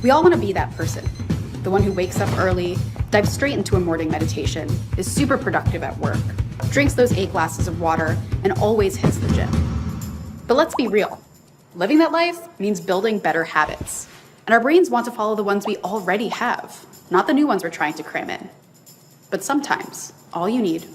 We all want to be that person, the one who wakes up early, dives straight into a morning meditation, is super productive at work, drinks those 8 glasses of water, and always hits the gym. But let's be real. Living that life means building better habits. And our brains want to follow the ones we already have, not the new ones we're trying to cram in. But sometimes, all you need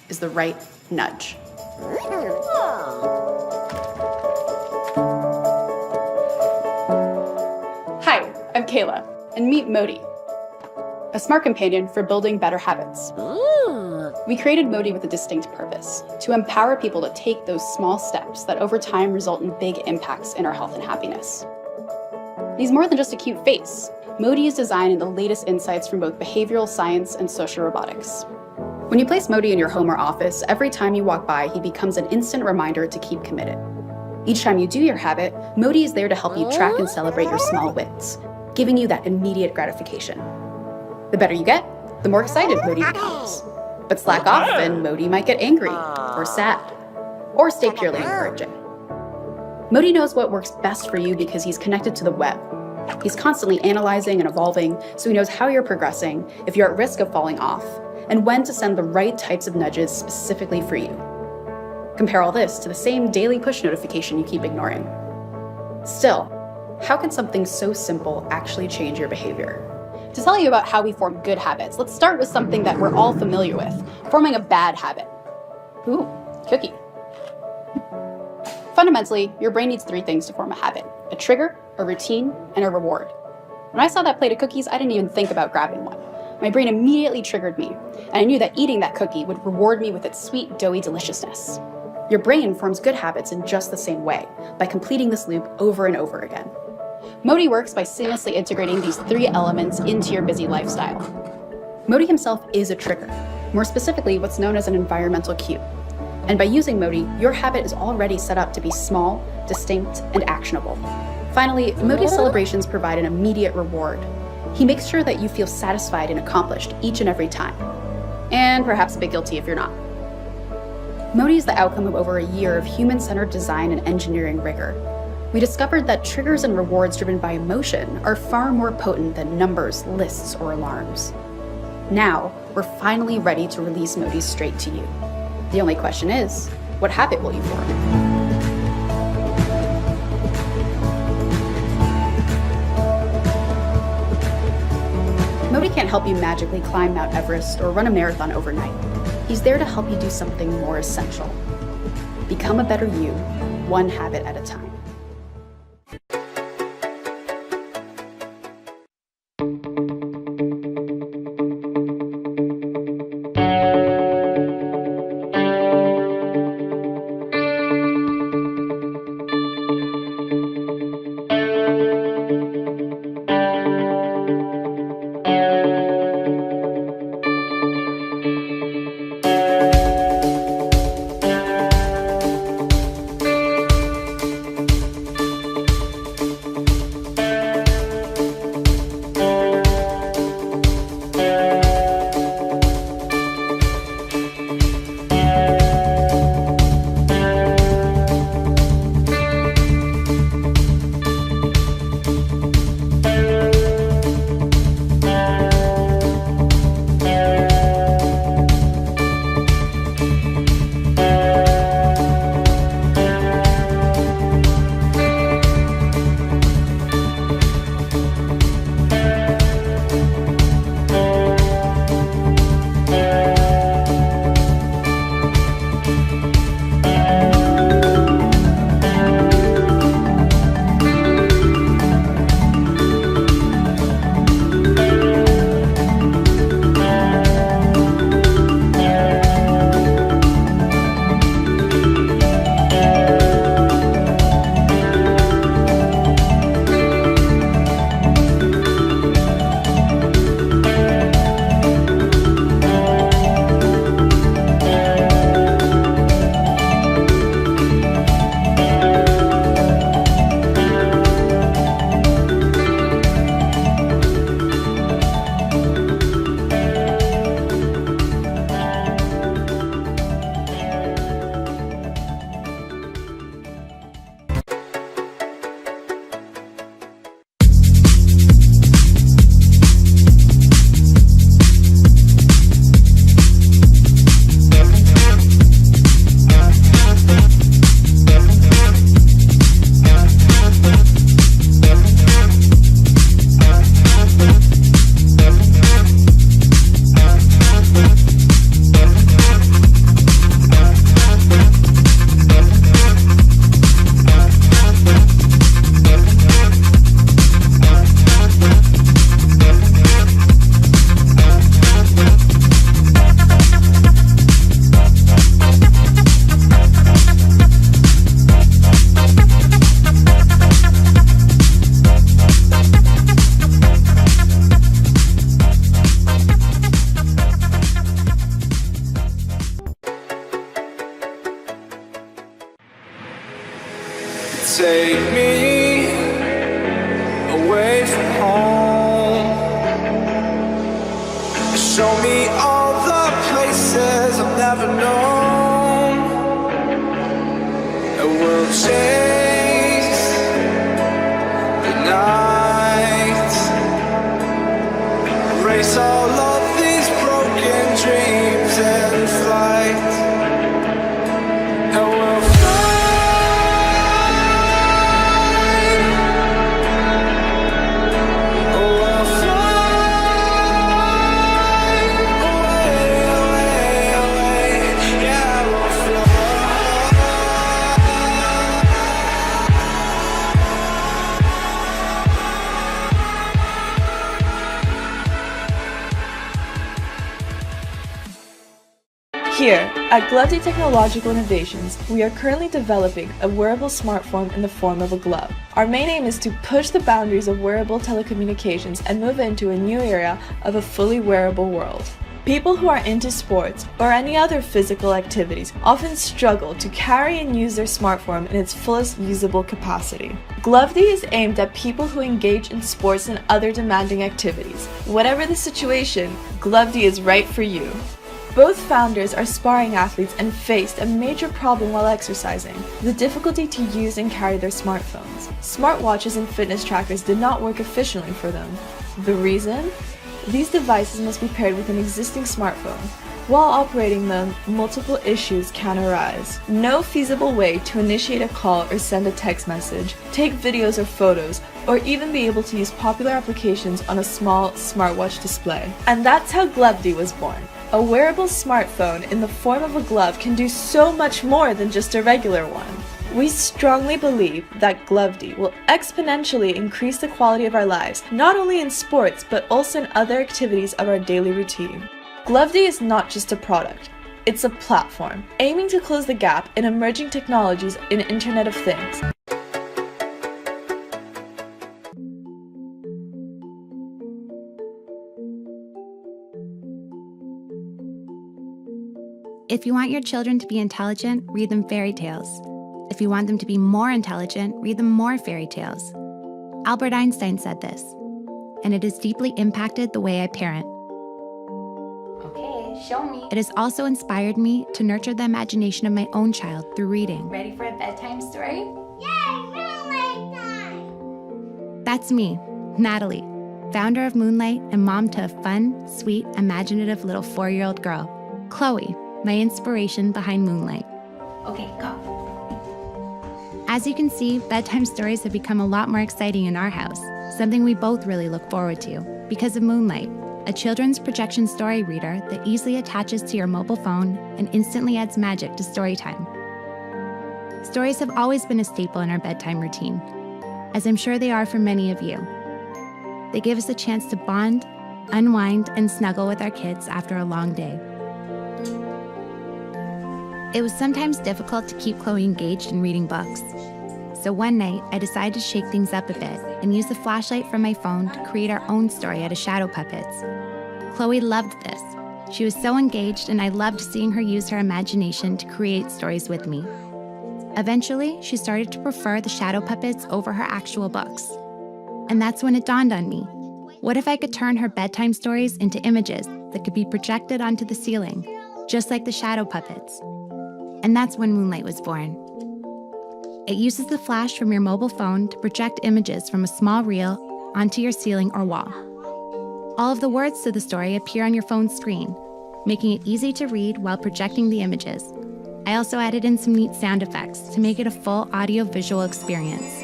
is the right nudge. Hi, I'm Kayla, and meet Modi, a smart companion for building better habits. We created Modi with a distinct purpose, to empower people to take those small steps that over time result in big impacts in our health and happiness. He's more than just a cute face. Modi is designed in the latest insights from both behavioral science and social robotics. When you place Modi in your home or office, every time you walk by, he becomes an instant reminder to keep committed. Each time you do your habit, Modi is there to help you track and celebrate your small wins, giving you that immediate gratification. The better you get, the more excited Modi becomes. But slack off and Modi might get angry, or sad, or stay purely encouraging. Modi knows what works best for you because he's connected to the web. He's constantly analyzing and evolving, so he knows how you're progressing, if you're at risk of falling off, and when to send the right types of nudges specifically for you. Compare all this to the same daily push notification you keep ignoring. Still, how can something so simple actually change your behavior? To tell you about how we form good habits, let's start with something that we're all familiar with, forming a bad habit. Ooh, cookie. Fundamentally, your brain needs 3 things to form a habit: a trigger, a routine, and a reward. When I saw that plate of cookies, I didn't even think about grabbing one. My brain immediately triggered me, and I knew that eating that cookie would reward me with its sweet, doughy deliciousness. Your brain forms good habits in just the same way, by completing this loop over and over again. Modi works by seamlessly integrating these 3 elements into your busy lifestyle. Modi himself is a trigger, more specifically what's known as an environmental cue. And by using Modi, your habit is already set up to be small, distinct, and actionable. Finally, Modi's celebrations provide an immediate reward. He makes sure that you feel satisfied and accomplished each and every time. And perhaps a bit guilty if you're not. Modi is the outcome of over a year of human-centered design and engineering rigor. We discovered that triggers and rewards driven by emotion are far more potent than numbers, lists, or alarms. Now, we're finally ready to release Modi straight to you. The only question is, what habit will you form? Modi can't help you magically climb Mount Everest or run a marathon overnight. He's there to help you do something more essential. Become a better you, one habit at a time. Take me away from home. Show me all the places I've never known. And we'll chase the night, erase all of these broken dreams and flight. And we'll Here, at Glove Technological Innovations, we are currently developing a wearable smartphone in the form of a glove. Our main aim is to push the boundaries of wearable telecommunications and move into a new era of a fully wearable world. People who are into sports or any other physical activities often struggle to carry and use their smartphone in its fullest usable capacity. Glove is aimed at people who engage in sports and other demanding activities. Whatever the situation, Glove is right for you. Both founders are sparring athletes and faced a major problem while exercising: the difficulty to use and carry their smartphones. Smartwatches and fitness trackers did not work efficiently for them. The reason? These devices must be paired with an existing smartphone. While operating them, multiple issues can arise. No feasible way to initiate a call or send a text message, take videos or photos, or even be able to use popular applications on a small smartwatch display. And that's how Glove was born. A wearable smartphone in the form of a glove can do so much more than just a regular one. We strongly believe that Glove will exponentially increase the quality of our lives, not only in sports, but also in other activities of our daily routine. Glove is not just a product, it's a platform, aiming to close the gap in emerging technologies in Internet of Things. If you want your children to be intelligent, read them fairy tales. If you want them to be more intelligent, read them more fairy tales. Albert Einstein said this, and it has deeply impacted the way I parent. Okay, show me. It has also inspired me to nurture the imagination of my own child through reading. Ready for a bedtime story? Yay, Moonlight time! That's me, Natalie, founder of Moonlight and mom to a fun, sweet, imaginative little 4-year-old girl, Chloe, my inspiration behind Moonlight. Okay, go. As you can see, bedtime stories have become a lot more exciting in our house, something we both really look forward to, because of Moonlight, a children's projection story reader that easily attaches to your mobile phone and instantly adds magic to story time. Stories have always been a staple in our bedtime routine, as I'm sure they are for many of you. They give us a chance to bond, unwind, and snuggle with our kids after a long day. It was sometimes difficult to keep Chloe engaged in reading books. So one night, I decided to shake things up a bit and use the flashlight from my phone to create our own story out of shadow puppets. Chloe loved this. She was so engaged, and I loved seeing her use her imagination to create stories with me. Eventually, she started to prefer the shadow puppets over her actual books. And that's when it dawned on me. What if I could turn her bedtime stories into images that could be projected onto the ceiling, just like the shadow puppets? And that's when Moonlight was born. It uses the flash from your mobile phone to project images from a small reel onto your ceiling or wall. All of the words to the story appear on your phone's screen, making it easy to read while projecting the images. I also added in some neat sound effects to make it a full audio-visual experience.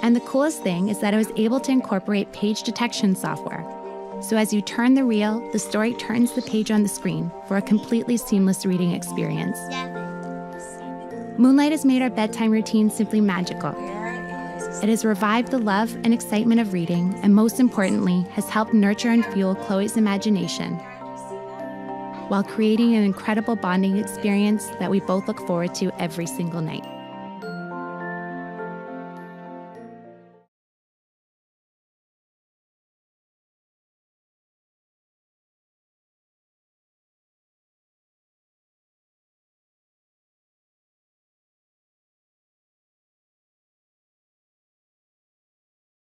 And the coolest thing is that I was able to incorporate page detection software. So as you turn the reel, the story turns the page on the screen for a completely seamless reading experience. Moonlight has made our bedtime routine simply magical. It has revived the love and excitement of reading, and most importantly, has helped nurture and fuel Chloe's imagination, while creating an incredible bonding experience that we both look forward to every single night.